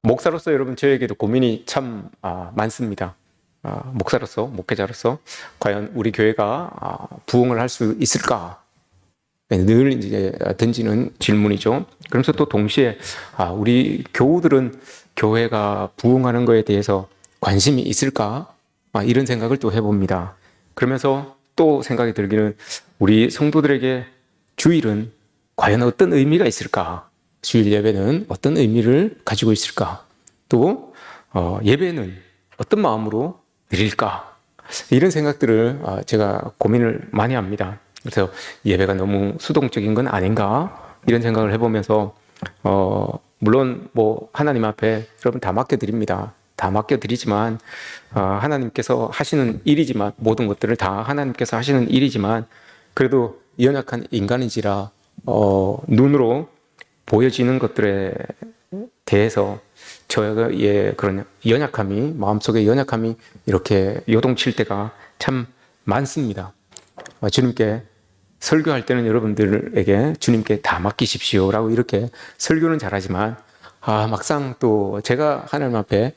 목사로서 여러분 저에게도 고민이 참 많습니다. 목사로서, 목회자로서 과연 우리 교회가 부흥을 할 수 있을까? 늘 이제 던지는 질문이죠. 그러면서 또 동시에 우리 교우들은 교회가 부흥하는 것에 대해서 관심이 있을까? 이런 생각을 또 해봅니다. 그러면서 또 생각이 들기는 우리 성도들에게 주일은 과연 어떤 의미가 있을까? 주일 예배는 어떤 의미를 가지고 있을까? 또 예배는 어떤 마음으로 드릴까? 이런 생각들을 제가 고민을 많이 합니다. 그래서 예배가 너무 수동적인 건 아닌가? 이런 생각을 해보면서 물론 뭐 하나님 앞에 여러분 다 맡겨드립니다. 다 맡겨드리지만 하나님께서 하시는 일이지만 모든 것들을 다 하나님께서 하시는 일이지만 그래도 연약한 인간인지라 눈으로 보여지는 것들에 대해서 저의 그런 연약함이 마음속에 연약함이 이렇게 요동칠 때가 참 많습니다. 주님께 설교할 때는 여러분들에게 주님께 다 맡기십시오라고 이렇게 설교는 잘하지만 막상 또 제가 하나님 앞에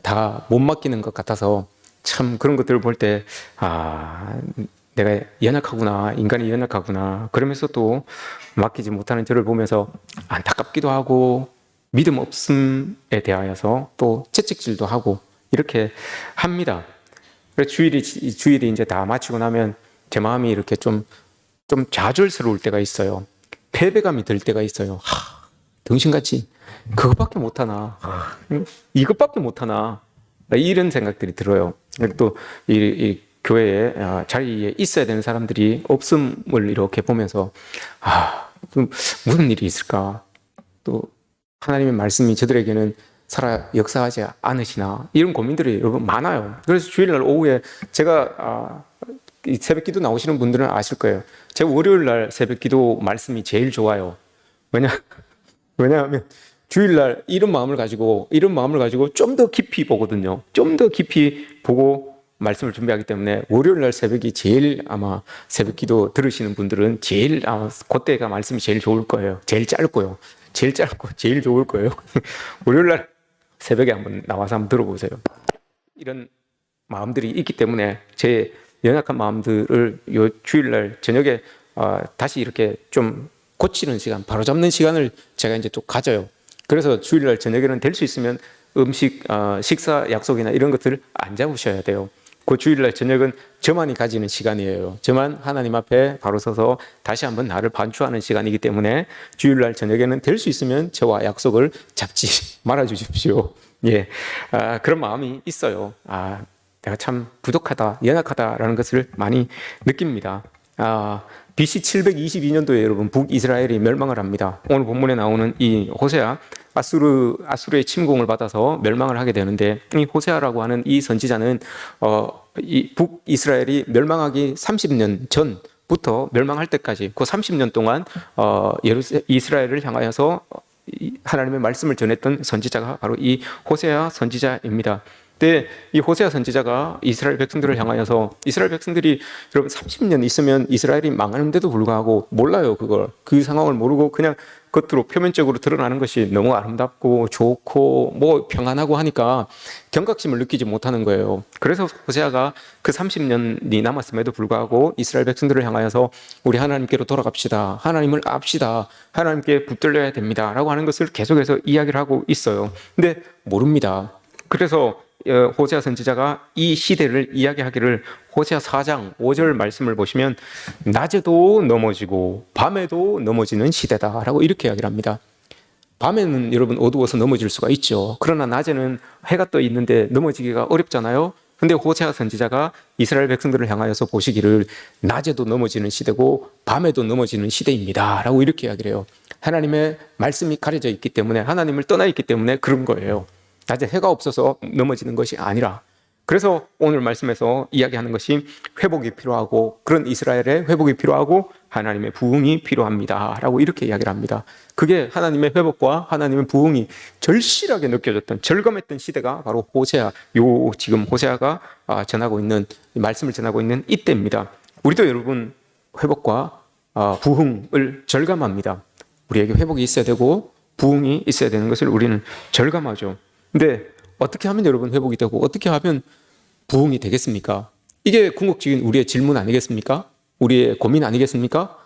다 못 맡기는 것 같아서 참 그런 것들을 볼 때 내가 연약하구나, 인간이 연약하구나 그러면서 또 맡기지 못하는 저를 보면서 안타깝기도 하고 믿음 없음에 대하여서 또 채찍질도 하고 이렇게 합니다. 그래서 주일이 이제 다 마치고 나면 제 마음이 이렇게 좀 좌절스러울 때가 있어요. 패배감이 들 때가 있어요. 등신같이 그것밖에 못하나, 이것밖에 못하나 이런 생각들이 들어요. 또 이 교회에 자리에 있어야 되는 사람들이 없음을 이렇게 보면서 무슨 일이 있을까? 또 하나님의 말씀이 저들에게는 살아 역사하지 않으시나 이런 고민들이 여러분 많아요. 그래서 주일날 오후에 제가 새벽 기도 나오시는 분들은 아실 거예요. 제가 월요일 날 새벽 기도 말씀이 제일 좋아요. 왜냐하면 주일날 이런 마음을 가지고 좀 더 깊이 보거든요. 좀 더 깊이 보고 말씀을 준비하기 때문에 월요일 날 새벽이 제일 아마 새벽 기도 들으시는 분들은 제일 그때가 말씀이 제일 좋을 거예요. 제일 짧고 제일 좋을 거예요. 월요일 날 새벽에 한번 나와서 한번 들어보세요. 이런 마음들이 있기 때문에 제 연약한 마음들을 요 주일날 저녁에 다시 이렇게 좀 고치는 시간, 바로잡는 시간을 제가 이제 또 가져요. 그래서 주일날 저녁에는 될 수 있으면 식사 약속이나 이런 것들을 안 잡으셔야 돼요. 그 주일날 저녁은 저만이 가지는 시간이에요. 저만 하나님 앞에 바로 서서 다시 한번 나를 반추하는 시간이기 때문에 주일날 저녁에는 될 수 있으면 저와 약속을 잡지 말아 주십시오. 예, 그런 마음이 있어요. 내가 참 부족하다, 연약하다라는 것을 많이 느낍니다. BC 722년도에 여러분 북이스라엘이 멸망을 합니다. 오늘 본문에 나오는 이 호세아 아수르의 침공을 받아서 멸망을 하게 되는데 이 호세아라고 하는 이 선지자는 이 북이스라엘이 멸망하기 30년 전부터 멸망할 때까지 그 30년 동안 이스라엘을 향하여서 하나님의 말씀을 전했던 선지자가 바로 이 호세아 선지자입니다. 그때 이 호세아 선지자가 이스라엘 백성들을 향하여서 이스라엘 백성들이 여러분 30년 있으면 이스라엘이 망하는데도 불구하고 몰라요. 그 상황을 모르고 그냥 겉으로 표면적으로 드러나는 것이 너무 아름답고 좋고 뭐 평안하고 하니까 경각심을 느끼지 못하는 거예요. 그래서 호세아가 그 30년이 남았음에도 불구하고 이스라엘 백성들을 향하여서 우리 하나님께로 돌아갑시다. 하나님을 압시다. 하나님께 붙들려야 됩니다. 라고 하는 것을 계속해서 이야기를 하고 있어요. 근데 모릅니다. 그래서 호세아 선지자가 이 시대를 이야기하기를 호세아 4장 5절 말씀을 보시면 낮에도 넘어지고 밤에도 넘어지는 시대다라고 이렇게 이야기를 합니다. 밤에는 여러분 어두워서 넘어질 수가 있죠. 그러나 낮에는 해가 떠 있는데 넘어지기가 어렵잖아요. 근데 호세아 선지자가 이스라엘 백성들을 향하여서 보시기를 낮에도 넘어지는 시대고 밤에도 넘어지는 시대입니다 라고 이렇게 이야기를 해요. 하나님의 말씀이 가려져 있기 때문에 하나님을 떠나 있기 때문에 그런 거예요. 낮에 해가 없어서 넘어지는 것이 아니라 그래서 오늘 말씀에서 이야기하는 것이 회복이 필요하고 그런 이스라엘의 회복이 필요하고 하나님의 부흥이 필요합니다 라고 이렇게 이야기를 합니다. 그게 하나님의 회복과 하나님의 부흥이 절실하게 느껴졌던 절감했던 시대가 바로 호세아 지금 호세아가 전하고 있는 말씀을 전하고 있는 이때입니다. 우리도 여러분 회복과 부흥을 절감합니다. 우리에게 회복이 있어야 되고 부흥이 있어야 되는 것을 우리는 절감하죠. 근데 어떻게 하면 여러분 회복이 되고 어떻게 하면 부흥이 되겠습니까? 이게 궁극적인 우리의 질문 아니겠습니까? 우리의 고민 아니겠습니까?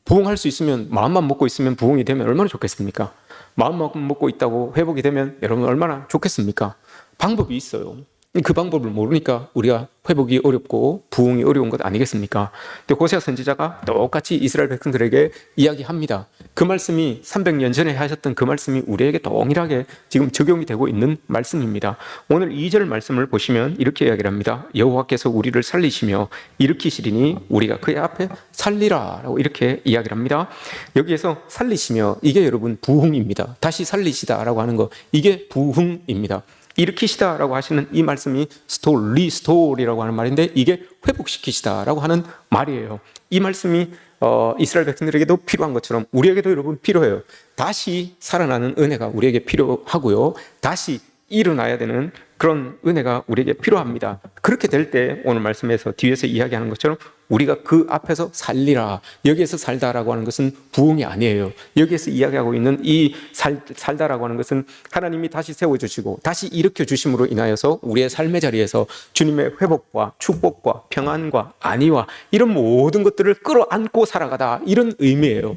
부흥할 수 있으면, 마음만 먹고 있으면 부흥이 되면 얼마나 좋겠습니까? 마음만 먹고 있다고 회복이 되면 여러분 얼마나 좋겠습니까? 방법이 있어요. 그 방법을 모르니까 우리가 회복이 어렵고 부흥이 어려운 것 아니겠습니까? 근데 호세아 선지자가 똑같이 이스라엘 백성들에게 이야기합니다. 그 말씀이 300년 전에 하셨던 그 말씀이 우리에게 동일하게 지금 적용이 되고 있는 말씀입니다. 오늘 2절 말씀을 보시면 이렇게 이야기를 합니다. 여호와께서 우리를 살리시며 일으키시리니 우리가 그의 앞에 살리라 라고 이렇게 이야기를 합니다. 여기에서 살리시며, 이게 여러분 부흥입니다. 다시 살리시다라고 하는 거, 이게 부흥입니다. 일으키시다라고 하시는 이 말씀이 리스토리라고 하는 말인데, 이게 회복시키시다라고 하는 말이에요. 이 말씀이 이스라엘 백성들에게도 필요한 것처럼 우리에게도 여러분 필요해요. 다시 살아나는 은혜가 우리에게 필요하고요. 다시 일어나야 되는 그런 은혜가 우리에게 필요합니다. 그렇게 될 때 오늘 말씀에서 뒤에서 이야기하는 것처럼 우리가 그 앞에서 살리라, 여기에서 살다라고 하는 것은 부흥이 아니에요. 여기에서 이야기하고 있는 이 살다라고 하는 것은 하나님이 다시 세워주시고 다시 일으켜주심으로 인하여서 우리의 삶의 자리에서 주님의 회복과 축복과 평안과 안위와 이런 모든 것들을 끌어안고 살아가다, 이런 의미예요.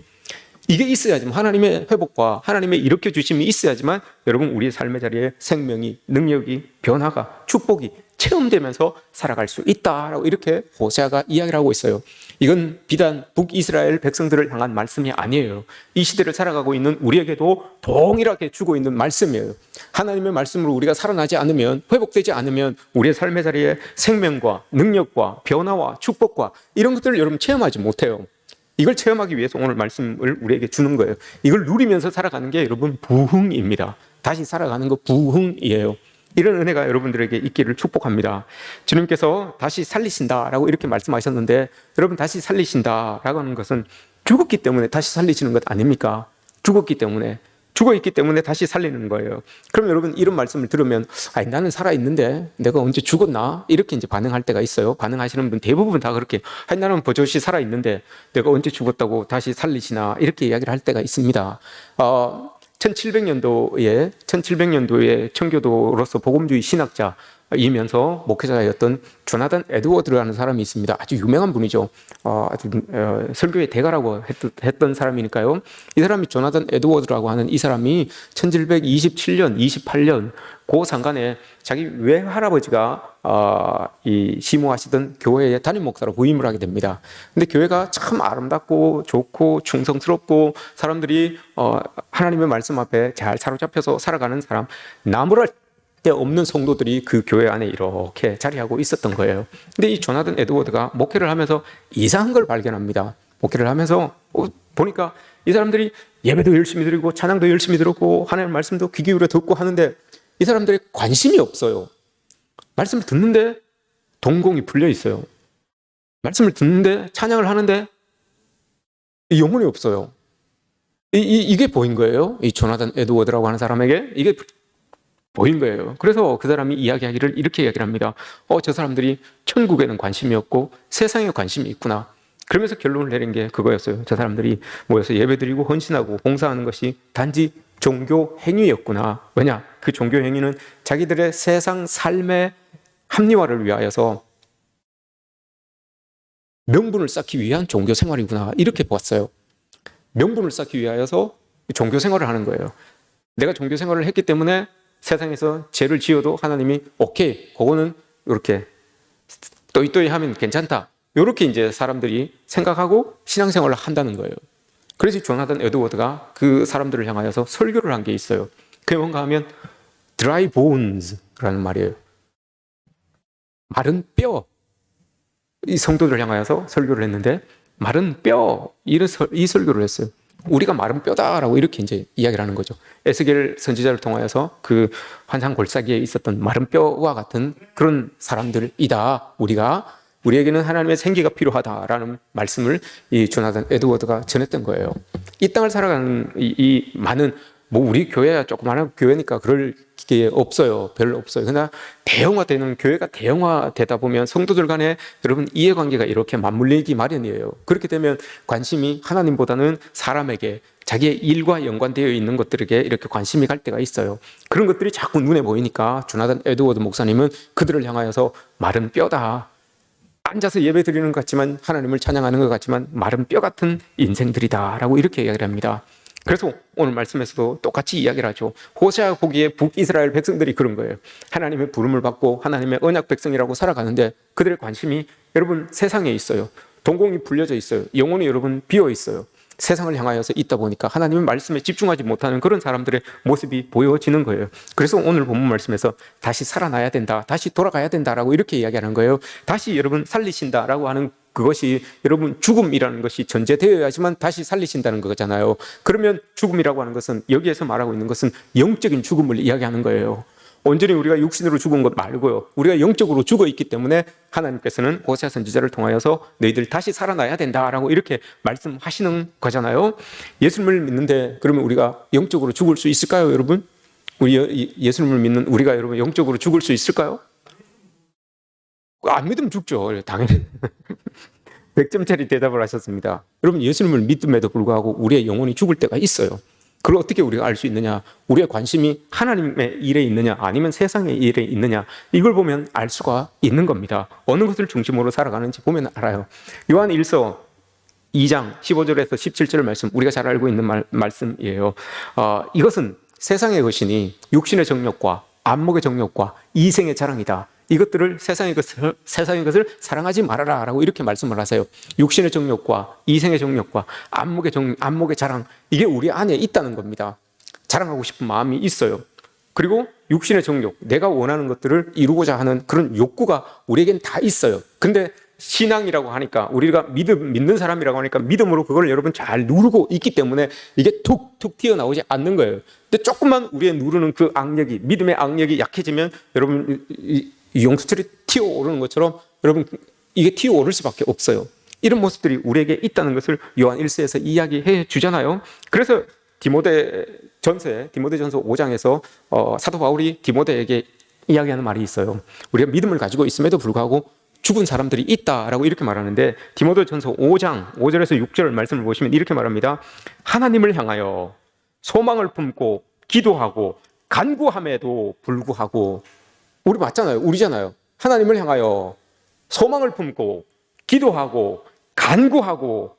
이게 있어야지만, 하나님의 회복과 하나님의 일으켜주심이 있어야지만 여러분 우리의 삶의 자리에 생명이, 능력이, 변화가, 축복이 체험되면서 살아갈 수 있다라고 이렇게 호세아가 이야기를 하고 있어요. 이건 비단 북이스라엘 백성들을 향한 말씀이 아니에요. 이 시대를 살아가고 있는 우리에게도 동일하게 주고 있는 말씀이에요. 하나님의 말씀으로 우리가 살아나지 않으면, 회복되지 않으면 우리의 삶의 자리에 생명과 능력과 변화와 축복과 이런 것들을 여러분 체험하지 못해요. 이걸 체험하기 위해서 오늘 말씀을 우리에게 주는 거예요. 이걸 누리면서 살아가는 게 여러분 부흥입니다. 다시 살아가는 거 부흥이에요. 이런 은혜가 여러분들에게 있기를 축복합니다. 주님께서 다시 살리신다라고 이렇게 말씀하셨는데, 여러분 다시 살리신다라고 하는 것은 죽었기 때문에 다시 살리시는 것 아닙니까? 죽어있기 때문에 다시 살리는 거예요. 그럼 여러분 이런 말씀을 들으면, 아니 나는 살아있는데 내가 언제 죽었나? 이렇게 이제 반응할 때가 있어요. 반응하시는 분 대부분 다 그렇게, 아니 나는 버젓이 살아있는데 내가 언제 죽었다고 다시 살리시나? 이렇게 이야기를 할 때가 있습니다. 1700년도에 청교도로서 복음주의 신학자이면서 목회자였던 조나단 에드워드라는 사람이 있습니다. 아주 유명한 분이죠. 설교의 대가라고 했던 사람이니까요. 이 사람이 조나단 에드워드라고 하는 이 사람이 1727년, 28년 그 상간에 자기 외할아버지가 이 시무하시던 교회의 담임 목사로 부임을 하게 됩니다. 근데 교회가 참 아름답고 좋고 충성스럽고 사람들이 하나님의 말씀 앞에 잘 사로잡혀서 살아가는 사람, 나무랄 데 없는 성도들이 그 교회 안에 이렇게 자리하고 있었던 거예요. 근데 이 조나단 에드워드가 목회를 하면서 이상한 걸 발견합니다. 목회를 하면서 보니까 이 사람들이 예배도 열심히 드리고 찬양도 열심히 들었고 하나님의 말씀도 귀 기울여 듣고 하는데 이 사람들이 관심이 없어요. 말씀을 듣는데 동공이 풀려 있어요. 말씀을 듣는데 찬양을 하는데 영혼이 없어요. 이게 보인 거예요. 이 조나단 에드워드라고 하는 사람에게 이게 보인 거예요. 그래서 그 사람이 이야기하기를 이렇게 이야기를 합니다. 저 사람들이 천국에는 관심이 없고 세상에 관심이 있구나. 그러면서 결론을 내린 게 그거였어요. 저 사람들이 모여서 예배드리고 헌신하고 봉사하는 것이 단지 종교 행위였구나. 왜냐? 그 종교 행위는 자기들의 세상 삶의 합리화를 위하여서 명분을 쌓기 위한 종교 생활이구나. 이렇게 봤어요. 명분을 쌓기 위하여서 종교 생활을 하는 거예요. 내가 종교 생활을 했기 때문에 세상에서 죄를 지어도 하나님이 오케이, 그거는 이렇게 또이또이 하면 괜찮다. 이렇게 이제 사람들이 생각하고 신앙생활을 한다는 거예요. 그래서 조나단 에드워드가 그 사람들을 향하여서 설교를 한 게 있어요. 그게 뭔가 하면 dry bones라는 말이에요. 마른 뼈. 이 성도들을 향하여서 설교를 했는데 마른 뼈, 이 설교를 했어요. 우리가 마른 뼈다라고 이렇게 이제 이야기를 하는 거죠. 에스겔 선지자를 통하여서 그 환상 골짜기에 있었던 마른 뼈와 같은 그런 사람들이다. 우리에게는 하나님의 생기가 필요하다라는 말씀을 이 조나단 에드워드가 전했던 거예요. 이 땅을 살아가는 이 많은, 우리 교회야 조그마한 교회니까 그럴 게 없어요. 별로 없어요. 그러나 대형화되는 교회가 대형화되다 보면 성도들 간에 여러분 이해관계가 이렇게 맞물리기 마련이에요. 그렇게 되면 관심이 하나님보다는 사람에게, 자기의 일과 연관되어 있는 것들에게 이렇게 관심이 갈 때가 있어요. 그런 것들이 자꾸 눈에 보이니까 조나단 에드워드 목사님은 그들을 향하여서 마른 뼈다, 앉아서 예배 드리는 것 같지만 하나님을 찬양하는 것 같지만 마른 뼈 같은 인생들이다 라고 이렇게 이야기를 합니다. 그래서 오늘 말씀에서도 똑같이 이야기를 하죠. 호세아 보기에 북이스라엘 백성들이 그런 거예요. 하나님의 부름을 받고 하나님의 언약 백성이라고 살아가는데 그들의 관심이 여러분 세상에 있어요. 동공이 불려져 있어요. 영혼이 여러분 비어 있어요. 세상을 향하여서 있다 보니까 하나님의 말씀에 집중하지 못하는 그런 사람들의 모습이 보여지는 거예요. 그래서 오늘 본문 말씀에서 다시 살아나야 된다, 다시 돌아가야 된다라고 이렇게 이야기하는 거예요. 다시 여러분 살리신다라고 하는 그것이 여러분 죽음이라는 것이 전제되어야지만 다시 살리신다는 거잖아요. 그러면 죽음이라고 하는 것은 여기에서 말하고 있는 것은 영적인 죽음을 이야기하는 거예요. 온전히 우리가 육신으로 죽은 것 말고요, 우리가 영적으로 죽어 있기 때문에 하나님께서는 호세아 선지자를 통하여서 너희들 다시 살아나야 된다라고 이렇게 말씀하시는 거잖아요. 예수님을 믿는데 그러면 우리가 영적으로 죽을 수 있을까요, 여러분? 우리 예수님을 믿는 우리가 여러분 영적으로 죽을 수 있을까요? 안 믿으면 죽죠, 당연히. 100점짜리 대답을 하셨습니다. 여러분, 예수님을 믿음에도 불구하고 우리의 영혼이 죽을 때가 있어요. 그걸 어떻게 우리가 알 수 있느냐? 우리의 관심이 하나님의 일에 있느냐 아니면 세상의 일에 있느냐, 이걸 보면 알 수가 있는 겁니다. 어느 것을 중심으로 살아가는지 보면 알아요. 요한 1서 2장 15절에서 17절 말씀, 우리가 잘 알고 있는 말씀이에요. 이것은 세상의 것이니 육신의 정욕과 안목의 정욕과 이생의 자랑이다. 이것들을 세상의 것을 사랑하지 말아라 라고 이렇게 말씀을 하세요. 육신의 정욕과 이생의 정욕과 안목의 자랑, 이게 우리 안에 있다는 겁니다. 자랑하고 싶은 마음이 있어요. 그리고 육신의 정욕, 내가 원하는 것들을 이루고자 하는 그런 욕구가 우리에겐 다 있어요. 근데 신앙이라고 하니까, 우리가 믿는 사람이라고 하니까 믿음으로 그걸 여러분 잘 누르고 있기 때문에 이게 툭툭 튀어나오지 않는 거예요. 근데 조금만 우리의 누르는 그 악력이, 믿음의 악력이 약해지면 여러분 이 용수철이 튀어오르는 것처럼 여러분 이게 튀어오를 수밖에 없어요. 이런 모습들이 우리에게 있다는 것을 요한 1서에서 이야기해 주잖아요. 그래서 디모데전서 5장에서 사도 바울이 디모데에게 이야기하는 말이 있어요. 우리가 믿음을 가지고 있음에도 불구하고 죽은 사람들이 있다라고 이렇게 말하는데, 디모데전서 5장 5절에서 6절 말씀을 보시면 이렇게 말합니다. 하나님을 향하여 소망을 품고 기도하고 간구함에도 불구하고, 우리 맞잖아요. 우리잖아요. 하나님을 향하여 소망을 품고 기도하고 간구하고,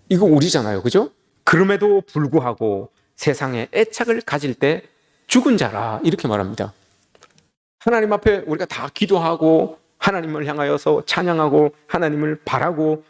이거 우리잖아요. 그죠? 그럼에도 불구하고 세상에 애착을 가질 때 죽은 자라 이렇게 말합니다. 하나님 앞에 우리가 다 기도하고 하나님을 향하여서 찬양하고 하나님을 바라고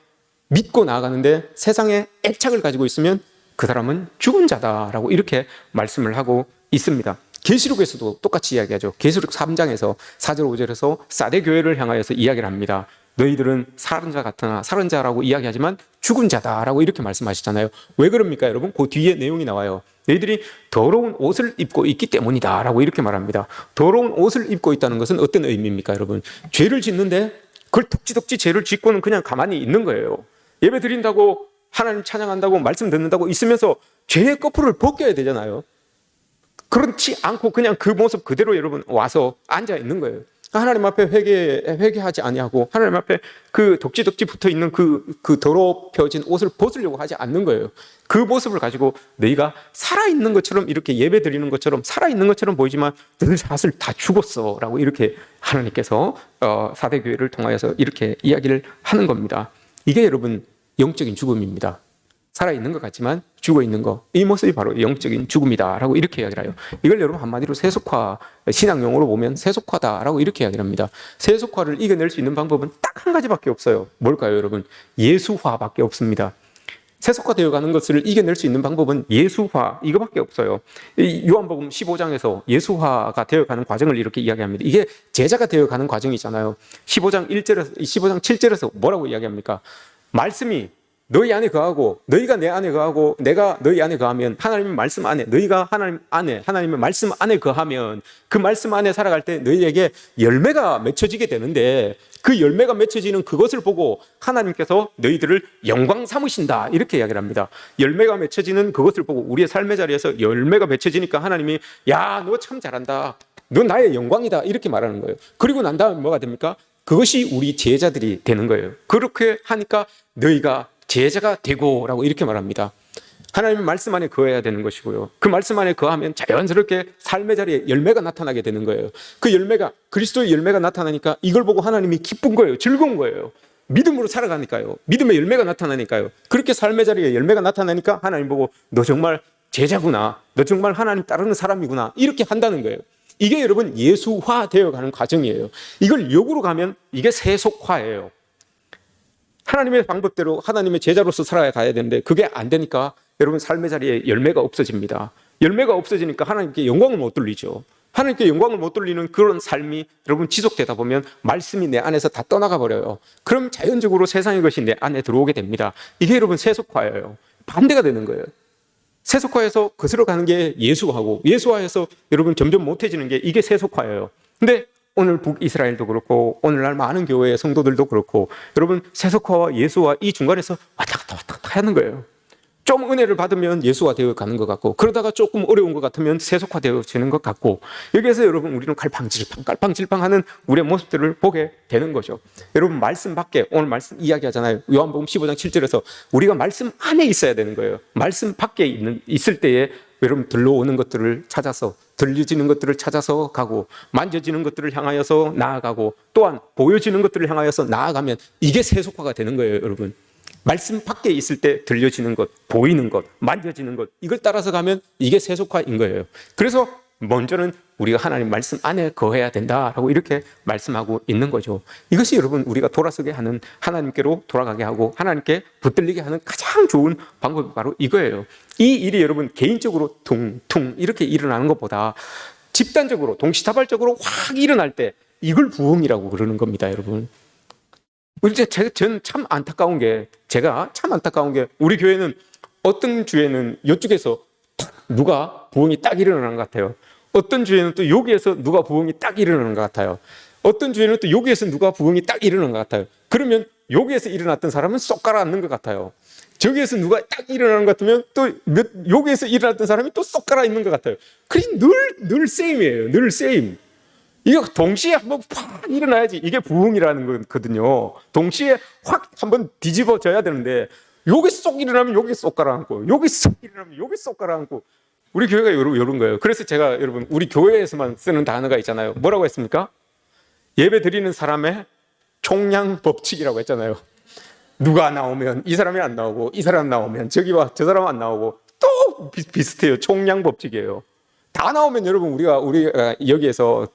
믿고 나아가는데 세상에 애착을 가지고 있으면 그 사람은 죽은 자다라고 이렇게 말씀을 하고 있습니다. 계시록에서도 똑같이 이야기하죠. 계시록 3장에서 4절 5절에서 사대 교회를 향하여서 이야기를 합니다. 너희들은 살은 자 같으나 살은 자라고 이야기하지만 죽은 자다라고 이렇게 말씀하시잖아요. 왜 그럽니까, 여러분? 그 뒤에 내용이 나와요. 너희들이 더러운 옷을 입고 있기 때문이다 라고 이렇게 말합니다. 더러운 옷을 입고 있다는 것은 어떤 의미입니까, 여러분? 죄를 짓는데 그걸 덕지덕지 죄를 짓고는 그냥 가만히 있는 거예요. 예배 드린다고, 하나님 찬양한다고, 말씀 듣는다고 있으면서 죄의 거풀을 벗겨야 되잖아요. 그렇지 않고 그냥 그 모습 그대로 여러분 와서 앉아 있는 거예요. 하나님 앞에 회개하지 아니하고 하나님 앞에 그 덕지덕지 붙어 있는 그 더럽혀진 옷을 벗으려고 하지 않는 거예요. 그 모습을 가지고 너희가 살아있는 것처럼, 이렇게 예배 드리는 것처럼 살아있는 것처럼 보이지만 너희 사실 다 죽었어 라고 이렇게 하나님께서 사대 교회를 통하여서 이렇게 이야기를 하는 겁니다. 이게 여러분 영적인 죽음입니다. 살아있는 것 같지만 죽어있는 거, 이 모습이 바로 영적인 죽음이다라고 이렇게 이야기를 해요. 이걸 여러분 한마디로 세속화, 신앙용어로 보면 세속화다라고 이렇게 이야기를 합니다. 세속화를 이겨낼 수 있는 방법은 딱 한 가지밖에 없어요. 뭘까요, 여러분? 예수화밖에 없습니다. 세속화되어 가는 것을 이겨낼 수 있는 방법은 예수화, 이거밖에 없어요. 요한복음 15장에서 예수화가 되어가는 과정을 이렇게 이야기합니다. 이게 제자가 되어가는 과정이잖아요. 15장 7절에서 뭐라고 이야기합니까? 말씀이 너희 안에 거하고 너희가 내 안에 거하고 내가 너희 안에 거하면, 하나님의 말씀 안에, 너희가 하나님 안에, 하나님의 말씀 안에 거하면 그 말씀 안에 살아갈 때 너희에게 열매가 맺혀지게 되는데, 그 열매가 맺혀지는 그것을 보고 하나님께서 너희들을 영광 삼으신다 이렇게 이야기를 합니다. 열매가 맺혀지는 그것을 보고, 우리의 삶의 자리에서 열매가 맺혀지니까 하나님이 야, 너 참 잘한다, 너 나의 영광이다 이렇게 말하는 거예요. 그리고 난 다음에 뭐가 됩니까? 그것이 우리 제자들이 되는 거예요. 그렇게 하니까 너희가 제자가 되고 라고 이렇게 말합니다. 하나님의 말씀 안에 거해야 되는 것이고요. 그 말씀 안에 거하면 자연스럽게 삶의 자리에 열매가 나타나게 되는 거예요. 그 열매가, 그리스도의 열매가 나타나니까 이걸 보고 하나님이 기쁜 거예요. 즐거운 거예요. 믿음으로 살아가니까요. 믿음의 열매가 나타나니까요. 그렇게 삶의 자리에 열매가 나타나니까 하나님 보고 너 정말 제자구나. 너 정말 하나님 따르는 사람이구나. 이렇게 한다는 거예요. 이게 여러분 예수화 되어가는 과정이에요. 이걸 역으로 가면 이게 세속화예요. 하나님의 방법대로 하나님의 제자로서 살아가야 되는데 그게 안 되니까 여러분 삶의 자리에 열매가 없어집니다. 열매가 없어지니까 하나님께 영광을 못 돌리죠. 하나님께 영광을 못 돌리는 그런 삶이 여러분 지속되다 보면 말씀이 내 안에서 다 떠나가 버려요. 그럼 자연적으로 세상의 것이 내 안에 들어오게 됩니다. 이게 여러분 세속화예요. 반대가 되는 거예요. 세속화해서 거슬러 가는 게 예수화고, 예수화해서 여러분 점점 못해지는 게 이게 세속화예요. 근데 오늘 북이스라엘도 그렇고 오늘날 많은 교회의 성도들도 그렇고 여러분 세속화와 예수화 이 중간에서 왔다 갔다 하는 거예요. 좀 은혜를 받으면 예수화 되어 가는 것 같고 그러다가 조금 어려운 것 같으면 세속화 되어지는 것 같고 여기에서 여러분 우리는 갈팡질팡 하는 우리의 모습들을 보게 되는 거죠. 여러분 말씀 밖에 오늘 말씀 이야기하잖아요. 요한복음 15장 7절에서 우리가 말씀 안에 있어야 되는 거예요. 말씀 밖에 있을 때에 여러분 들러오는 것들을 찾아서 들려지는 것들을 찾아서 가고 만져지는 것들을 향하여서 나아가고 또한 보여지는 것들을 향하여서 나아가면 이게 세속화가 되는 거예요. 여러분 말씀 밖에 있을 때 들려지는 것, 보이는 것, 만져지는 것 이걸 따라서 가면 이게 세속화인 거예요. 그래서 먼저는 우리가 하나님 말씀 안에 거해야 된다라고 이렇게 말씀하고 있는 거죠. 이것이 여러분 우리가 돌아서게 하는 하나님께로 돌아가게 하고 하나님께 붙들리게 하는 가장 좋은 방법이 바로 이거예요. 이 일이 여러분 개인적으로 퉁퉁 이렇게 일어나는 것보다 집단적으로 동시다발적으로 확 일어날 때 이걸 부흥이라고 그러는 겁니다. 여러분 저는 참 안타까운 게 우리 교회는 어떤 주에는 이쪽에서 누가 부흥이 딱 일어나는 것 같아요. 어떤 주에는 또 여기에서 누가 부흥이 딱 일어나는 것 같아요. 어떤 주에는 또 여기에서 누가 부흥이 딱 일어나는 것 같아요. 그러면 여기에서 일어났던 사람은 쏙 가라앉는 것 같아요. 저기에서 누가 딱 일어나는 것 같으면 또 여기에서 일어났던 사람이 또 쏙 가라앉는 것 같아요. 그래 늘 세임이에요. 늘 세임. 이거 동시에 한번 팍 일어나야지 이게 부흥이라는 거거든요. 동시에 확 한번 뒤집어져야 되는데 여기 쏙 일어나면 여기 쏙 가라앉고 여기 쏙 일어나면 여기 쏙 가라앉고 우리 교회가 이런 거예요. 그래서 제가 여러분 우리 교회에서만 쓰는 단어가 있잖아요. 뭐라고 했습니까? 예배 드리는 사람의 총량 법칙이라고 했잖아요. 누가 나오면 이 사람이 안 나오고 이 사람 나오면 저기와 저 사람 안 나오고 또 비슷해요. 총량 법칙이에요. 다 나오면 여러분 우리가 여기에서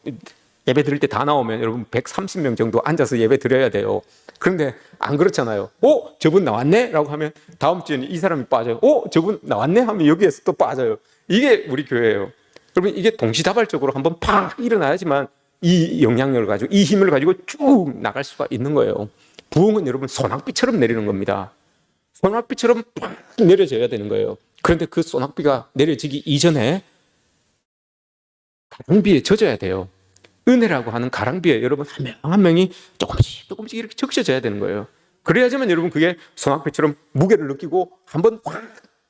예배 드릴 때 다 나오면 여러분 130명 정도 앉아서 예배 드려야 돼요. 그런데 안 그렇잖아요. 저분 나왔네? 라고 하면 다음 주에는 이 사람이 빠져요. 저분 나왔네? 하면 여기에서 또 빠져요. 이게 우리 교회예요. 여러분 이게 동시다발적으로 한번 팍 일어나야지만 이 영향력을 가지고 이 힘을 가지고 쭉 나갈 수가 있는 거예요. 부흥은 여러분 소낙비처럼 내리는 겁니다. 소낙비처럼 팍 내려져야 되는 거예요. 그런데 그 소낙비가 내려지기 이전에 가랑비에 젖어야 돼요. 은혜라고 하는 가랑비에 여러분 한 명 한 명이 조금씩 이렇게 적셔져야 되는 거예요. 그래야지만 여러분 그게 소낙비처럼 무게를 느끼고 한번 확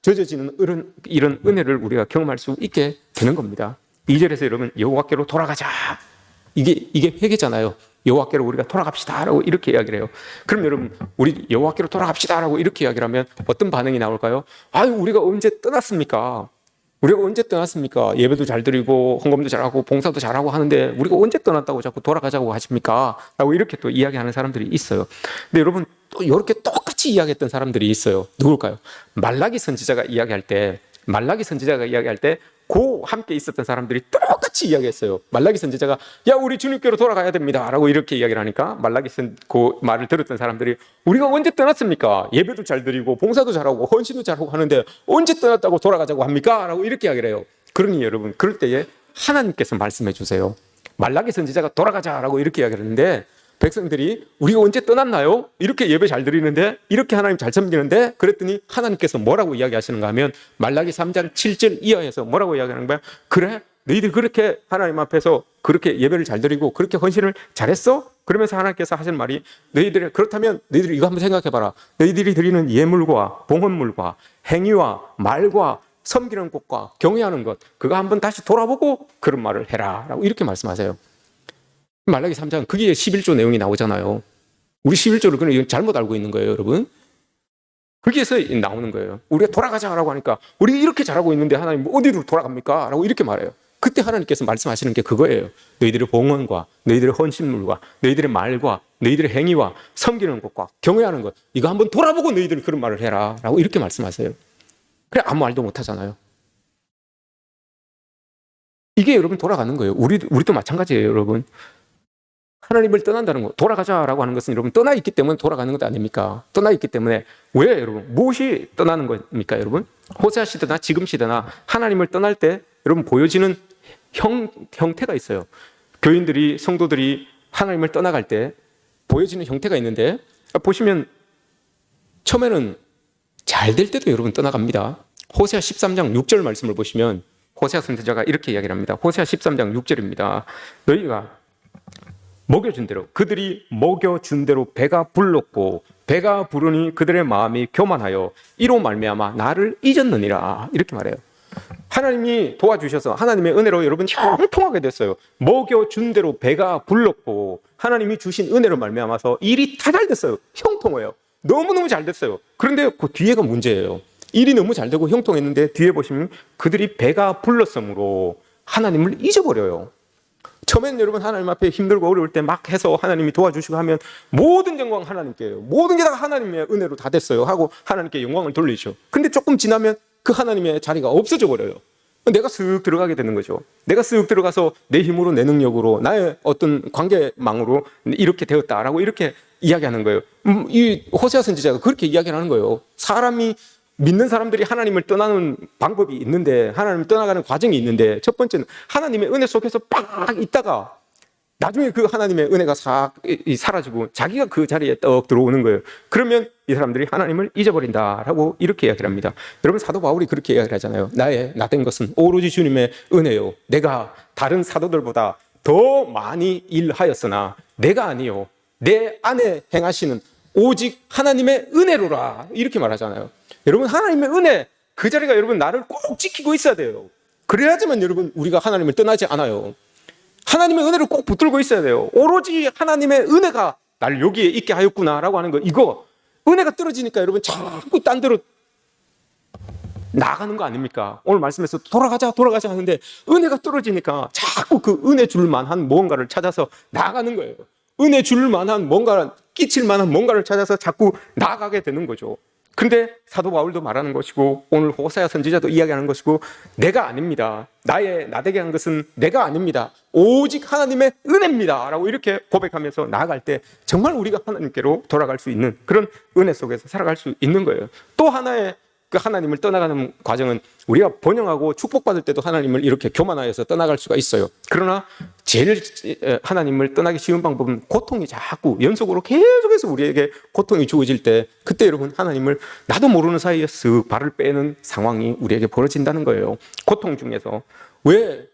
젖어지는 이런 은혜를 우리가 경험할 수 있게 되는 겁니다. 2절에서 여러분 여호와께로 돌아가자. 이게 회개잖아요. 여호와께로 우리가 돌아갑시다라고 이렇게 이야기를 해요. 그럼 여러분 우리 여호와께로 돌아갑시다라고 이렇게 이야기를 하면 어떤 반응이 나올까요? 우리가 언제 떠났습니까? 우리가 언제 떠났습니까? 예배도 잘 드리고 헌금도 잘하고 봉사도 잘하고 하는데 우리가 언제 떠났다고 자꾸 돌아가자고 하십니까? 라고 이렇게 또 이야기하는 사람들이 있어요. 근데 여러분 또 이렇게 똑같이 이야기했던 사람들이 있어요. 누굴까요? 말라기 선지자가 이야기할 때 함께 있었던 사람들이 똑같이 이야기했어요. 말라기 선지자가 우리 주님께로 돌아가야 됩니다 라고 이렇게 이야기를 하니까 그 말을 들었던 사람들이 우리가 언제 떠났습니까? 예배도 잘 드리고 봉사도 잘하고 헌신도 잘하고 하는데 언제 떠났다고 돌아가자고 합니까? 라고 이렇게 이야기를 해요. 그러니 여러분 그럴 때에 하나님께서 말씀해 주세요. 말라기 선지자가 돌아가자라고 이렇게 이야기를 했는데 백성들이 우리가 언제 떠났나요? 이렇게 예배 잘 드리는데 이렇게 하나님 잘 섬기는데 그랬더니 하나님께서 뭐라고 이야기하시는가 하면 말라기 3장 7절 이하에서 뭐라고 이야기하는 거야? 그래? 너희들 그렇게 하나님 앞에서 그렇게 예배를 잘 드리고 그렇게 헌신을 잘했어? 그러면서 하나님께서 하신 말이 그렇다면 너희들이 이거 한번 생각해봐라. 너희들이 드리는 예물과 봉헌물과 행위와 말과 섬기는 것과 경외하는 것 그거 한번 다시 돌아보고 그런 말을 해라 라고 이렇게 말씀하세요. 말라기 3장 거기에 11조 내용이 나오잖아요. 우리 11조를 그냥 잘못 알고 있는 거예요, 여러분. 거기에서 나오는 거예요. 우리가 돌아가자라고 하니까 우리 이렇게 잘하고 있는데 하나님 어디로 돌아갑니까? 라고 이렇게 말해요. 그때 하나님께서 말씀하시는 게 그거예요. 너희들의 봉헌과 너희들의 헌신물과 너희들의 말과 너희들의 행위와 섬기는 것과 경외하는 것, 이거 한번 돌아보고 너희들이 그런 말을 해라 라고 이렇게 말씀하세요. 그래 아무 말도 못 하잖아요. 이게 여러분 돌아가는 거예요. 우리도 마찬가지예요, 여러분. 하나님을 떠난다는 거, 돌아가자라고 하는 것은 여러분 떠나 있기 때문에 돌아가는 것 아닙니까? 떠나 있기 때문에. 왜 여러분? 무엇이 떠나는 겁니까, 여러분? 호세아 시대나 지금 시대나 하나님을 떠날 때 여러분 보여지는 형태가 있어요. 교인들이, 성도들이 하나님을 떠나갈 때 보여지는 형태가 있는데, 보시면 처음에는 잘 될 때도 여러분 떠나갑니다. 호세아 13장 6절 말씀을 보시면 호세아 선지자가 이렇게 이야기를 합니다. 호세아 13장 6절입니다. 너희가 먹여준 대로, 그들이 먹여준 대로 배가 불렀고 배가 부르니 그들의 마음이 교만하여 이로 말미암아 나를 잊었느니라, 이렇게 말해요. 하나님이 도와주셔서 하나님의 은혜로 여러분 형통하게 됐어요. 먹여준 대로 배가 불렀고 하나님이 주신 은혜로 말미암아서 일이 다 잘 됐어요. 형통해요. 너무너무 잘 됐어요. 그런데 그 뒤에가 문제예요. 일이 너무 잘 되고 형통했는데 뒤에 보시면 그들이 배가 불렀으므로 하나님을 잊어버려요. 처음에는 여러분 하나님 앞에 힘들고 어려울 때 막 해서 하나님이 도와주시고 하면 모든 영광 하나님께요. 모든 게 다 하나님의 은혜로 다 됐어요 하고 하나님께 영광을 돌리죠. 근데 조금 지나면 그 하나님의 자리가 없어져 버려요. 내가 쓱 들어가게 되는 거죠. 내가 쓱 들어가서 내 힘으로, 내 능력으로, 나의 어떤 관계망으로 이렇게 되었다라고 이렇게 이야기하는 거예요. 이 호세아 선지자가 그렇게 이야기를 하는 거예요. 사람이, 믿는 사람들이 하나님을 떠나는 방법이 있는데, 하나님을 떠나가는 과정이 있는데, 첫 번째는 하나님의 은혜 속에서 빡 있다가 나중에 그 하나님의 은혜가 싹 사라지고 자기가 그 자리에 떡 들어오는 거예요. 그러면 이 사람들이 하나님을 잊어버린다라고 이렇게 이야기를 합니다. 여러분 사도 바울이 그렇게 이야기를 하잖아요. 나 된 것은 오로지 주님의 은혜요. 내가 다른 사도들보다 더 많이 일하였으나 내가 아니요, 내 안에 행하시는 오직 하나님의 은혜로라, 이렇게 말하잖아요. 여러분 하나님의 은혜, 그 자리가 여러분 나를 꼭 지키고 있어야 돼요. 그래야지만 여러분 우리가 하나님을 떠나지 않아요. 하나님의 은혜를 꼭 붙들고 있어야 돼요. 오로지 하나님의 은혜가 날 여기에 있게 하였구나라고 하는 거, 이거 은혜가 떨어지니까 여러분 자꾸 딴 데로 나가는 거 아닙니까? 오늘 말씀에서 돌아가자 하는데 은혜가 떨어지니까 자꾸 그 은혜 줄 만한 뭔가를 찾아서 나가는 거예요. 은혜 줄 만한 뭔가, 끼칠 만한 뭔가를 찾아서 자꾸 나가게 되는 거죠. 근데 사도 바울도 말하는 것이고 오늘 호세아 선지자도 이야기하는 것이고, 내가 아닙니다. 나 되게 한 것은 내가 아닙니다. 오직 하나님의 은혜입니다 라고 이렇게 고백하면서 나아갈 때 정말 우리가 하나님께로 돌아갈 수 있는 그런 은혜 속에서 살아갈 수 있는 거예요. 또 하나의 그 하나님을 떠나가는 과정은 우리가 번영하고 축복받을 때도 하나님을 이렇게 교만하여서 떠나갈 수가 있어요. 그러나 제일 하나님을 떠나기 쉬운 방법은 고통이 자꾸 연속으로 계속해서 우리에게 고통이 주어질 때, 그때 여러분 하나님을 나도 모르는 사이에 쓱 발을 빼는 상황이 우리에게 벌어진다는 거예요. 고통 중에서 왜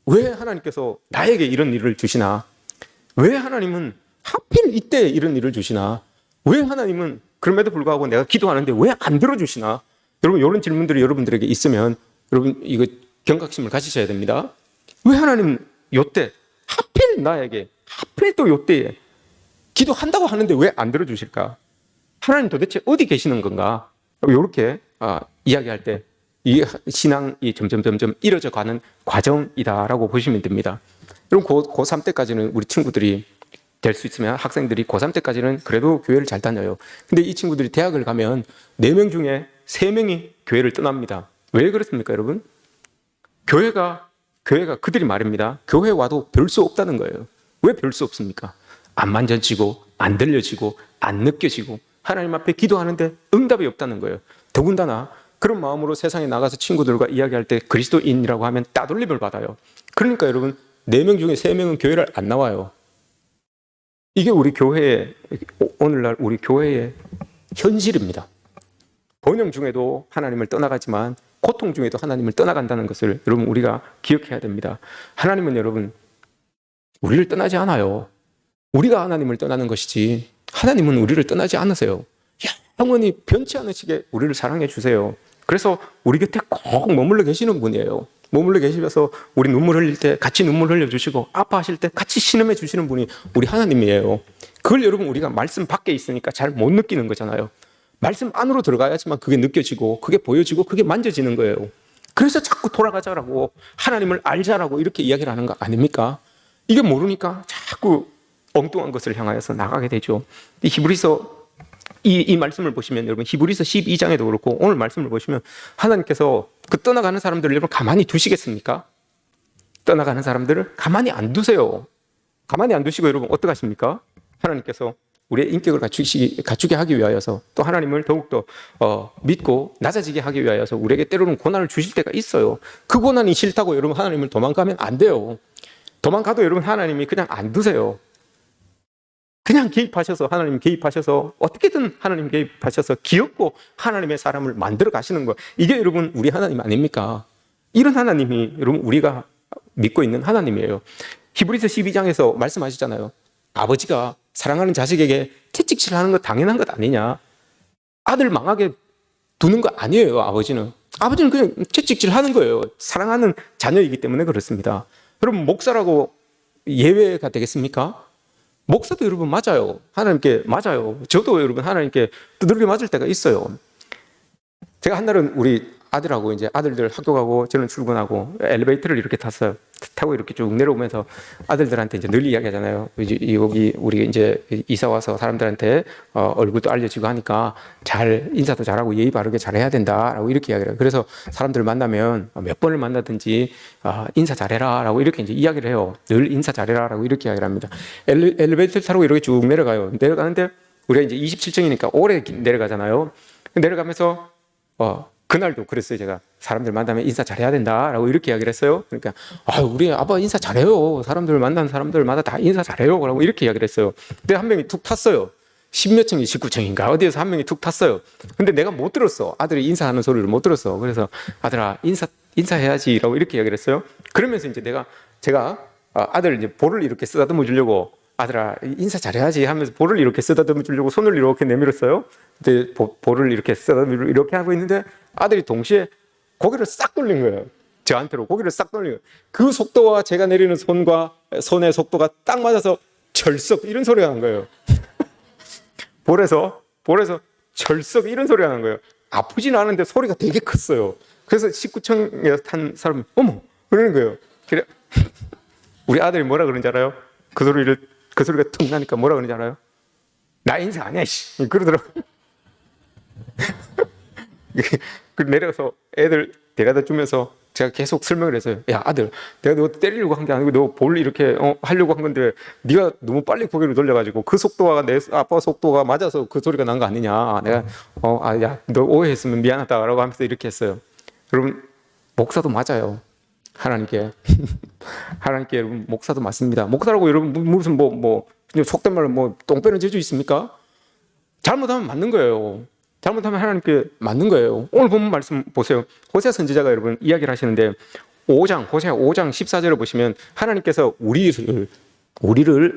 하나님께서 나에게 이런 일을 주시나? 왜 하나님은 하필 이때 이런 일을 주시나? 왜 하나님은 그럼에도 불구하고 내가 기도하는데 왜 안 들어주시나? 여러분 이런 질문들이 여러분들에게 있으면 여러분 이거 경각심을 가지셔야 됩니다. 왜 하나님 요때 하필 나에게, 하필 또 요때에 기도한다고 하는데 왜 안 들어주실까? 하나님 도대체 어디 계시는 건가? 이렇게 이야기할 때 이 신앙이 점점 이뤄져 가는 과정이다라고 보시면 됩니다. 여러분 고3 때까지는 우리 친구들이 될 수 있으면, 학생들이 고3 때까지는 그래도 교회를 잘 다녀요. 근데 이 친구들이 대학을 가면 4명 중에 3명이 교회를 떠납니다. 왜 그렇습니까, 여러분? 교회가 그들이 말입니다. 교회 와도 별 수 없다는 거예요. 왜 별 수 없습니까? 안 만져지고, 안 들려지고, 안 느껴지고, 하나님 앞에 기도하는데 응답이 없다는 거예요. 더군다나 그런 마음으로 세상에 나가서 친구들과 이야기할 때 그리스도인이라고 하면 따돌림을 받아요. 그러니까 여러분 4명 중에 3명은 교회를 안 나와요. 이게 우리 교회의, 오늘날 우리 교회의 현실입니다. 번영 중에도 하나님을 떠나가지만 고통 중에도 하나님을 떠나간다는 것을 여러분 우리가 기억해야 됩니다. 하나님은 여러분 우리를 떠나지 않아요. 우리가 하나님을 떠나는 것이지 하나님은 우리를 떠나지 않으세요. 영원히 변치 않으시게 우리를 사랑해 주세요. 그래서 우리 곁에 꼭 머물러 계시는 분이에요. 머물러 계시면서 우리 눈물 흘릴 때 같이 눈물 흘려주시고, 아파하실 때 같이 신음해 주시는 분이 우리 하나님이에요. 그걸 여러분 우리가 말씀 밖에 있으니까 잘 못 느끼는 거잖아요. 말씀 안으로 들어가야지만 그게 느껴지고 그게 보여지고 그게 만져지는 거예요. 그래서 자꾸 돌아가자라고 하나님을 알자라고 이렇게 이야기를 하는 거 아닙니까? 이게 모르니까 자꾸 엉뚱한 것을 향하여서 나가게 되죠. 이 히브리서 이 말씀을 보시면 여러분 히브리서 12장에도 그렇고 오늘 말씀을 보시면 하나님께서 그 떠나가는 사람들을 여러분 가만히 두시겠습니까? 떠나가는 사람들을 가만히 안 두세요. 가만히 안 두시고 여러분 어떻게 하십니까? 하나님께서 우리의 인격을 갖추게 하기 위하여서 또 하나님을 더욱더 믿고 낮아지게 하기 위하여서 우리에게 때로는 고난을 주실 때가 있어요. 그 고난이 싫다고 여러분 하나님을 도망가면 안 돼요. 도망가도 여러분 하나님이 그냥 안 두세요. 그냥 개입하셔서 하나님 개입하셔서 어떻게든 하나님 개입하셔서 귀엽고 하나님의 사람을 만들어 가시는 거, 이게 여러분 우리 하나님 아닙니까? 이런 하나님이 여러분 우리가 믿고 있는 하나님이에요. 히브리서 12장에서 말씀하시잖아요. 아버지가 사랑하는 자식에게 채찍질하는 거 당연한 것 아니냐. 아들 망하게 두는 거 아니에요. 아버지는 그냥 채찍질하는 거예요. 사랑하는 자녀이기 때문에 그렇습니다. 여러분 목사라고 예외가 되겠습니까? 목사도 여러분 맞아요. 하나님께 맞아요. 저도 여러분 하나님께 두들겨 맞을 때가 있어요. 제가 한날은 우리 아들하고 이제 아들들 학교 가고 저는 출근하고 엘리베이터를 이렇게 탔어요. 타고 이렇게 쭉 내려오면서 아들들한테 이제 늘 이야기하잖아요. 여기 우리 이제 이사 와서 사람들한테 얼굴도 알려지고 하니까 잘 인사도 잘하고 예의 바르게 잘해야 된다라고 이렇게 이야기를 해요. 그래서 사람들 만나면 몇 번을 만나든지 인사 잘해라라고 이렇게 이제 이야기를 해요. 늘 인사 잘해라라고 이렇게 이야기를 합니다. 엘리베이터 타고 이렇게 쭉 내려가요. 내려가는데 우리가 이제 27층이니까 오래 내려가잖아요. 내려가면서 그날도 그랬어요. 제가 사람들 만나면 인사 잘해야 된다라고 이렇게 이야기를 했어요. 그러니까 우리 아빠 인사 잘해요. 사람들 만나는 사람들마다 다 인사 잘해요. 라고 이렇게 이야기를 했어요. 근데 한 명이 툭 탔어요. 10몇 층이 19층인가 어디에서 한 명이 툭 탔어요. 근데 내가 못 들었어. 아들이 인사하는 소리를 못 들었어. 그래서 아들아 인사해야지라고 이렇게 이야기를 했어요. 그러면서 이제 제가 아들 이제 볼을 이렇게 쓰다듬어 주려고 아들아 인사 잘해야지 하면서 볼을 이렇게 쓰다듬어 주려고 손을 이렇게 내밀었어요. 근데 볼을 이렇게 쓰다듬어 이렇게 하고 있는데 아들이 동시에 고개를 싹 돌린 거예요. 저한테로 고개를 싹 돌린 거예요. 그 속도와 제가 내리는 손의 속도가 딱 맞아서 철썩 이런 소리가 난 거예요. 볼에서 철썩 이런 소리가 난 거예요. 아프진 않은데 소리가 되게 컸어요. 그래서 19층에 탄 사람이 어머 그러는 거예요. 그래 우리 아들이 뭐라 그러는지 알아요? 그 소리가 툭 나니까 뭐라 그러는지 알아요? 나 인사 아니야 씨 그러더라고요. 그 내려가서 애들 데려다 주면서 제가 계속 설명을 했어요. 야 아들, 내가 너 때리려고 한 게 아니고 너 볼 이렇게 하려고 한 건데 네가 너무 빨리 고개를 돌려가지고 그 속도와 내 아빠 속도가 맞아서 그 소리가 난 거 아니냐. 내가 야 너 오해했으면 미안하다라고 하면서 이렇게 했어요. 여러분 목사도 맞아요. 하나님께 여러분 목사도 맞습니다. 목사라고 여러분 무슨 그냥 속된 말로 똥 빼는 재주 있습니까? 잘못하면 맞는 거예요. 잘못하면 하나님께 맞는 거예요. 오늘 본문 말씀 보세요. 호세아 선지자가 여러분 이야기를 하시는데 호세아 5장 14절을 보시면 하나님께서 우리를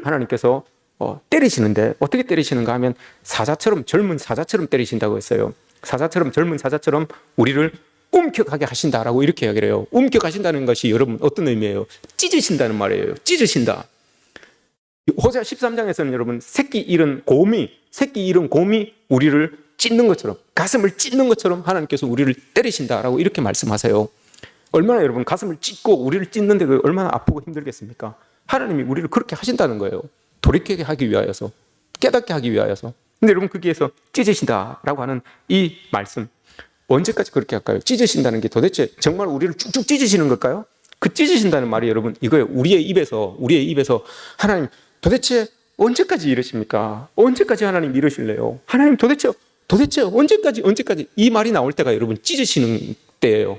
하나님께서 때리시는데 어떻게 때리시는가 하면 젊은 사자처럼 때리신다고 했어요. 젊은 사자처럼 우리를 움켜가게 하신다라고 이렇게 이야기를 해요. 움켜가신다는 것이 여러분 어떤 의미예요? 찢으신다는 말이에요. 찢으신다. 호세아 13장에서는 여러분 새끼 잃은 곰이 우리를 찢는 것처럼, 가슴을 찢는 것처럼 하나님께서 우리를 때리신다라고 이렇게 말씀하세요. 얼마나 여러분 가슴을 찢고 우리를 찢는데 얼마나 아프고 힘들겠습니까? 하나님이 우리를 그렇게 하신다는 거예요. 돌이키게 하기 위하여서, 깨닫게 하기 위하여서. 근데 여러분 거기에서 찢으신다라고 하는 이 말씀, 언제까지 그렇게 할까요? 찢으신다는 게 도대체 정말 우리를 쭉쭉 찢으시는 걸까요? 그 찢으신다는 말이 여러분 이거예요. 우리의 입에서 하나님 도대체 언제까지 이러십니까? 언제까지 하나님 이러실래요? 하나님 도대체 언제까지 이 말이 나올 때가 여러분 찢으시는 때예요.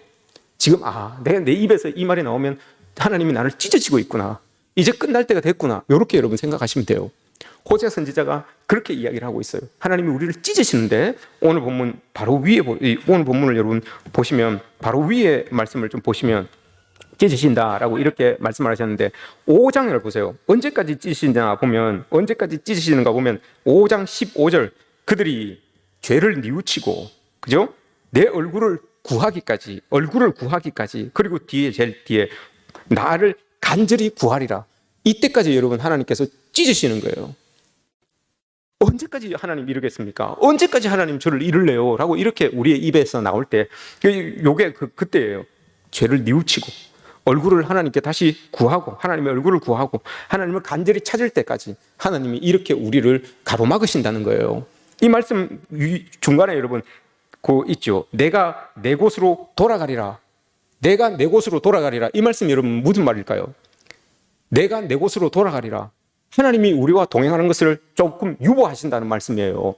지금 내 입에서 이 말이 나오면 하나님이 나를 찢으시고 있구나. 이제 끝날 때가 됐구나. 이렇게 여러분 생각하시면 돼요. 호세아 선지자가 그렇게 이야기를 하고 있어요. 하나님이 우리를 찢으시는데 오늘 본문 바로 위에 오늘 본문을 여러분 보시면 바로 위에 말씀을 좀 보시면 찢으신다라고 이렇게 말씀을 하셨는데 5장을 보세요. 언제까지 찢으시는가 보면 5장 15절 그들이 죄를 뉘우치고 그죠? 내 얼굴을 구하기까지 그리고 제일 뒤에 나를 간절히 구하리라. 이때까지 여러분 하나님께서 찢으시는 거예요. 언제까지 하나님 이러겠습니까? 언제까지 하나님 저를 이럴래요? 라고 이렇게 우리의 입에서 나올 때 요게 그때예요. 죄를 뉘우치고 얼굴을 하나님께 다시 구하고 하나님의 얼굴을 구하고 하나님을 간절히 찾을 때까지 하나님이 이렇게 우리를 가로막으신다는 거예요. 이 말씀 중간에 여러분 있죠. 내가 내 곳으로 돌아가리라. 내가 내 곳으로 돌아가리라. 이 말씀 여러분 무슨 말일까요? 내가 내 곳으로 돌아가리라. 하나님이 우리와 동행하는 것을 조금 유보하신다는 말씀이에요.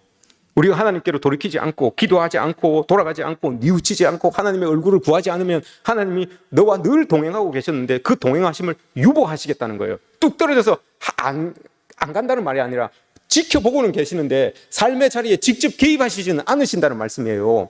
우리가 하나님께로 돌이키지 않고 기도하지 않고 돌아가지 않고 뉘우치지 않고 하나님의 얼굴을 구하지 않으면 하나님이 너와 늘 동행하고 계셨는데 그 동행하심을 유보하시겠다는 거예요. 뚝 떨어져서 안 간다는 말이 아니라 지켜보고는 계시는데 삶의 자리에 직접 개입하시지는 않으신다는 말씀이에요.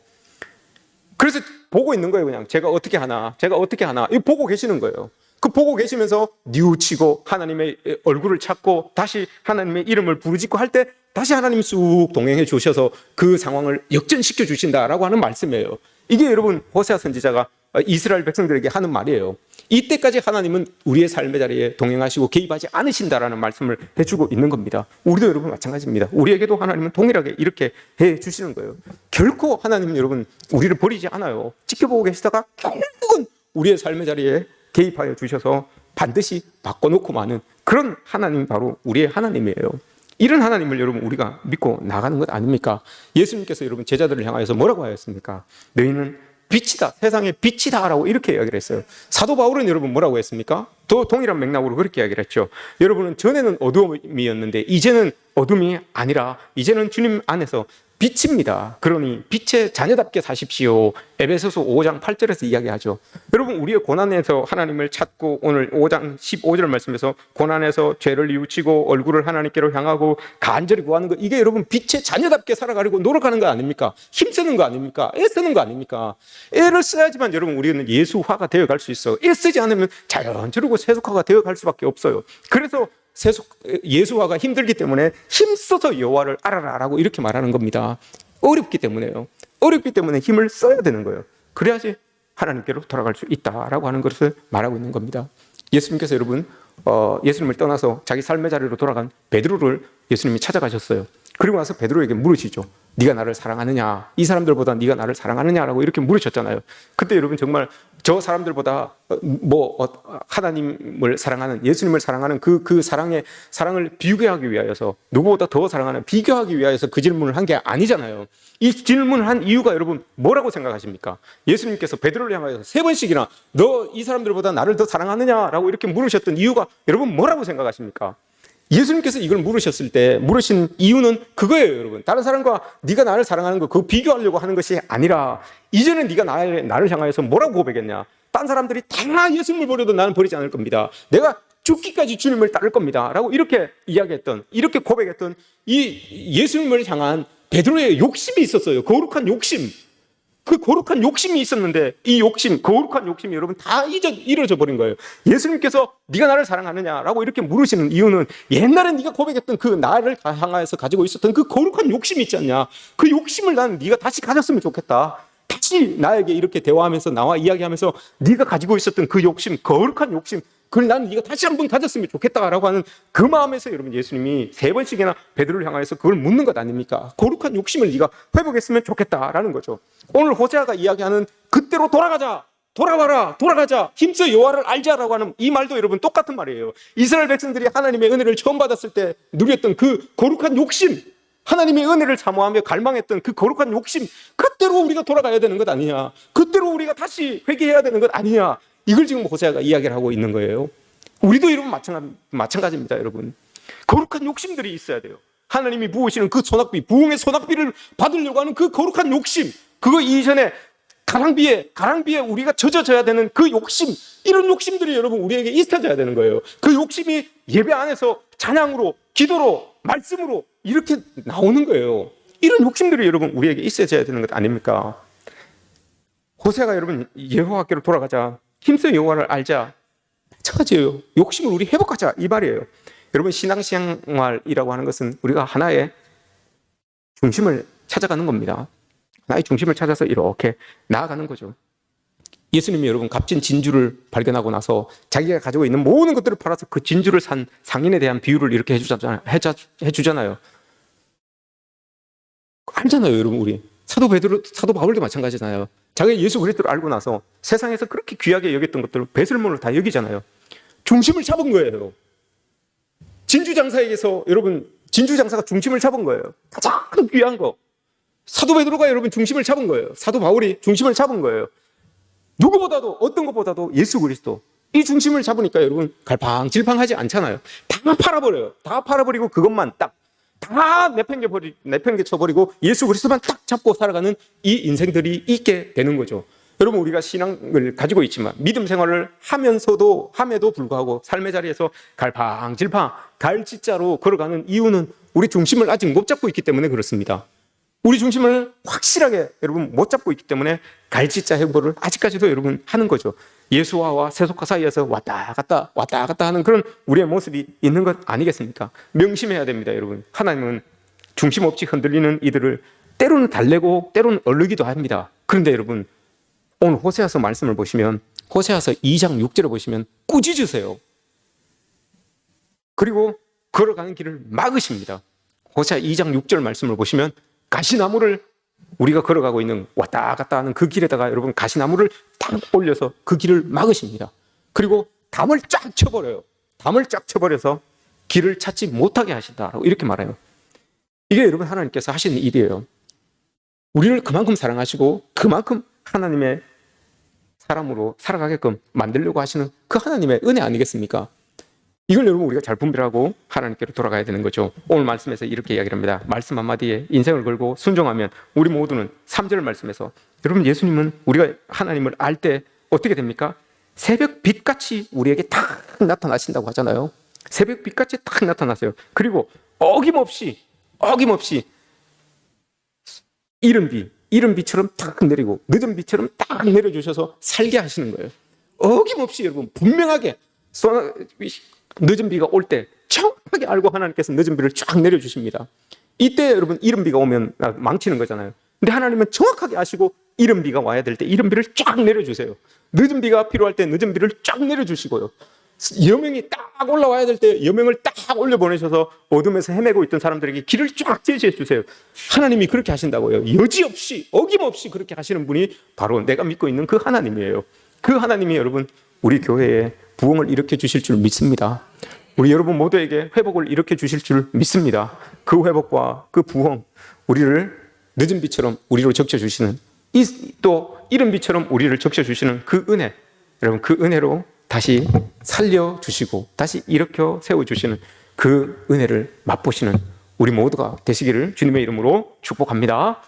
그래서 보고 있는 거예요. 그냥 제가 어떻게 하나 이거 보고 계시는 거예요. 그 보고 계시면서 뉘우치고 하나님의 얼굴을 찾고 다시 하나님의 이름을 부르짖고 할 때 다시 하나님 쑥 동행해 주셔서 그 상황을 역전시켜 주신다라고 하는 말씀이에요. 이게 여러분 호세아 선지자가 이스라엘 백성들에게 하는 말이에요. 이때까지 하나님은 우리의 삶의 자리에 동행하시고 개입하지 않으신다라는 말씀을 해주고 있는 겁니다. 우리도 여러분 마찬가지입니다. 우리에게도 하나님은 동일하게 이렇게 해 주시는 거예요. 결코 하나님은 여러분 우리를 버리지 않아요. 지켜보고 계시다가 결국은 우리의 삶의 자리에 개입하여 주셔서 반드시 바꿔놓고 마는 그런 하나님이 바로 우리의 하나님이에요. 이런 하나님을 여러분 우리가 믿고 나가는 것 아닙니까? 예수님께서 여러분 제자들을 향하여서 뭐라고 하였습니까? 너희는 빛이다, 세상의 빛이다 라고 이렇게 이야기를 했어요. 사도 바울은 여러분 뭐라고 했습니까? 또 동일한 맥락으로 그렇게 이야기를 했죠. 여러분은 전에는 어둠이었는데 이제는 어둠이 아니라 이제는 주님 안에서 빛입니다. 그러니 빛의 자녀답게 사십시오. 에베소서 5장 8절에서 이야기하죠. 여러분 우리의 고난에서 하나님을 찾고 오늘 5장 15절 말씀에서 고난에서 죄를 뉘우치고 얼굴을 하나님께로 향하고 간절히 구하는 것, 이게 여러분 빛의 자녀답게 살아가려고 노력하는 거 아닙니까? 힘쓰는 거 아닙니까? 애쓰는 거 아닙니까? 애를 써야지만 여러분 우리는 예수화가 되어갈 수 있어요. 애 쓰지 않으면 자연스럽고 세속화가 되어갈 수밖에 없어요. 그래서 예수화가 힘들기 때문에 힘써서 여호와를 알아라라고 이렇게 말하는 겁니다. 어렵기 때문에요. 어렵기 때문에 힘을 써야 되는 거예요. 그래야지 하나님께로 돌아갈 수 있다라고 하는 것을 말하고 있는 겁니다. 예수님께서 여러분 예수님을 떠나서 자기 삶의 자리로 돌아간 베드로를 예수님이 찾아가셨어요. 그리고 나서 베드로에게 물으시죠. 네가 나를 사랑하느냐? 이 사람들보다 네가 나를 사랑하느냐라고 이렇게 물으셨잖아요. 그때 여러분 정말 저 사람들보다 하나님을 사랑하는, 예수님을 사랑하는 그 사랑을 비교하기 위하여서, 누구보다 더 사랑하는, 비교하기 위하여서 그 질문을 한 게 아니잖아요. 이 질문을 한 이유가 여러분 뭐라고 생각하십니까? 예수님께서 베드로를 향하여서 3번씩이나 너 이 사람들보다 나를 더 사랑하느냐라고 이렇게 물으셨던 이유가 여러분 뭐라고 생각하십니까? 예수님께서 이걸 물으신 이유는 그거예요, 여러분. 다른 사람과 네가 나를 사랑하는 거, 그거 비교하려고 하는 것이 아니라, 이제는 네가 나를 향하여서 뭐라고 고백했냐? 딴 사람들이 다 예수님을 버려도 나는 버리지 않을 겁니다. 내가 죽기까지 주님을 따를 겁니다. 라고 이렇게 이야기했던, 이렇게 고백했던 이 예수님을 향한 베드로의 욕심이 있었어요. 거룩한 욕심. 그 거룩한 욕심이 있었는데 이 욕심, 거룩한 욕심이 여러분 다 이루어져 버린 거예요. 예수님께서 네가 나를 사랑하느냐라고 이렇게 물으시는 이유는 옛날에 네가 고백했던 그 나를 향하여서 가지고 있었던 그 거룩한 욕심이 있지 않냐. 그 욕심을 나는 네가 다시 가졌으면 좋겠다. 다시 나에게 이렇게 대화하면서 나와 이야기하면서 네가 가지고 있었던 그 욕심, 거룩한 욕심, 그걸 나는 네가 다시 한번 가졌으면 좋겠다라고 하는 그 마음에서 여러분 예수님이 3번씩이나 베드로를 향하여서 그걸 묻는 것 아닙니까? 거룩한 욕심을 네가 회복했으면 좋겠다라는 거죠. 오늘 호세아가 이야기하는 그때로 돌아가자, 돌아와라, 돌아가자, 힘써 여호와를 알자라고 하는 이 말도 여러분 똑같은 말이에요. 이스라엘 백성들이 하나님의 은혜를 처음 받았을 때 누렸던 그 거룩한 욕심, 하나님의 은혜를 사모하며 갈망했던 그 거룩한 욕심, 그때로 우리가 돌아가야 되는 것 아니냐, 그때로 우리가 다시 회개해야 되는 것 아니냐, 이걸 지금 호세아가 이야기를 하고 있는 거예요. 우리도 여러분 마찬가지입니다. 여러분 거룩한 욕심들이 있어야 돼요. 하나님이 부으시는 그 소낙비, 부흥의 소낙비를 받으려고 하는 그 거룩한 욕심, 그거 이전에 가랑비에 우리가 젖어져야 되는 그 욕심, 이런 욕심들이 여러분 우리에게 있어져야 되는 거예요. 그 욕심이 예배 안에서 찬양으로, 기도로, 말씀으로 이렇게 나오는 거예요. 이런 욕심들이 여러분 우리에게 있어져야 되는 것 아닙니까? 호세아가 여러분 여호와께로 돌아가자, 힘써 여호와를 알자, 마찬가지예요. 욕심을 우리 회복하자, 이 말이에요. 여러분 신앙생활이라고 하는 것은 우리가 하나의 중심을 찾아가는 겁니다. 나의 중심을 찾아서 이렇게 나아가는 거죠. 예수님이 여러분 값진 진주를 발견하고 나서 자기가 가지고 있는 모든 것들을 팔아서 그 진주를 산 상인에 대한 비유를 이렇게 해주잖아요. 알잖아요, 여러분. 우리 사도 베드로, 사도 바울도 마찬가지잖아요. 자기가 예수 그리스도를 알고 나서 세상에서 그렇게 귀하게 여겼던 것들을 배설물로 다 여기잖아요. 중심을 잡은 거예요. 진주장사에게서 여러분, 진주장사가 중심을 잡은 거예요. 가장 귀한 거. 사도 베드로가 여러분 중심을 잡은 거예요. 사도 바울이 중심을 잡은 거예요. 누구보다도, 어떤 것보다도 예수 그리스도. 이 중심을 잡으니까 여러분 갈팡질팡하지 않잖아요. 다 팔아버려요. 다 팔아버리고 그것만 딱 다 내팽개쳐버리고 예수 그리스도만 딱 잡고 살아가는 이 인생들이 있게 되는 거죠. 여러분, 우리가 신앙을 가지고 있지만 믿음 생활을 함에도 불구하고 삶의 자리에서 갈팡질팡 갈짓자로 걸어가는 이유는 우리 중심을 아직 못 잡고 있기 때문에 그렇습니다. 우리 중심을 확실하게 여러분 못 잡고 있기 때문에 갈짓자 행보를 아직까지도 여러분 하는 거죠. 예수와와 세속화 사이에서 왔다 갔다 하는 그런 우리의 모습이 있는 것 아니겠습니까? 명심해야 됩니다, 여러분. 하나님은 중심 없이 흔들리는 이들을 때로는 달래고 때로는 얼르기도 합니다. 그런데 여러분, 오늘 호세아서 말씀을 보시면, 호세아서 2장 6절을 보시면 꾸짖으세요. 그리고 걸어가는 길을 막으십니다. 호세아 2장 6절 말씀을 보시면 가시나무를, 우리가 걸어가고 있는 왔다 갔다 하는 그 길에다가 여러분 가시나무를 딱 올려서 그 길을 막으십니다. 그리고 담을 쫙 쳐버려요. 담을 쫙 쳐버려서 길을 찾지 못하게 하신다라고 이렇게 말해요. 이게 여러분 하나님께서 하시는 일이에요. 우리를 그만큼 사랑하시고 그만큼 하나님의 사람으로 살아가게끔 만들려고 하시는 그 하나님의 은혜 아니겠습니까? 이걸 여러분 우리가 잘 분별하고 하나님께로 돌아가야 되는 거죠. 오늘 말씀에서 이렇게 이야기를 합니다. 말씀 한마디에 인생을 걸고 순종하면 우리 모두는 3절 말씀에서, 여러분 예수님은 우리가 하나님을 알 때 어떻게 됩니까? 새벽 빛같이 우리에게 탁 나타나신다고 하잖아요. 새벽 빛같이 탁 나타나세요. 그리고 어김없이 이른 비처럼 탁 내리고 늦은 비처럼 딱 내려주셔서 살게 하시는 거예요. 어김없이 여러분 분명하게 늦은 비가 올 때 정확하게 알고 하나님께서 늦은 비를 쫙 내려주십니다. 이때 여러분 이른 비가 오면 망치는 거잖아요. 근데 하나님은 정확하게 아시고 이른 비가 와야 될 때 이른 비를 쫙 내려주세요. 늦은 비가 필요할 때 늦은 비를 쫙 내려주시고요. 여명이 딱 올라와야 될 때 여명을 딱 올려보내셔서 어둠에서 헤매고 있던 사람들에게 길을 쫙 제시해 주세요. 하나님이 그렇게 하신다고요. 여지없이 어김없이 그렇게 하시는 분이 바로 내가 믿고 있는 그 하나님이에요. 그 하나님이 여러분 우리 교회에 부흥을 일으켜 주실 줄 믿습니다. 우리 여러분 모두에게 회복을 일으켜 주실 줄 믿습니다. 그 회복과 그 부흥, 우리를 늦은 비처럼 우리로 적셔주시는, 또 이른 비처럼 우리를 적셔주시는 그 은혜, 여러분 그 은혜로 다시 살려주시고 다시 일으켜 세워주시는 그 은혜를 맛보시는 우리 모두가 되시기를 주님의 이름으로 축복합니다.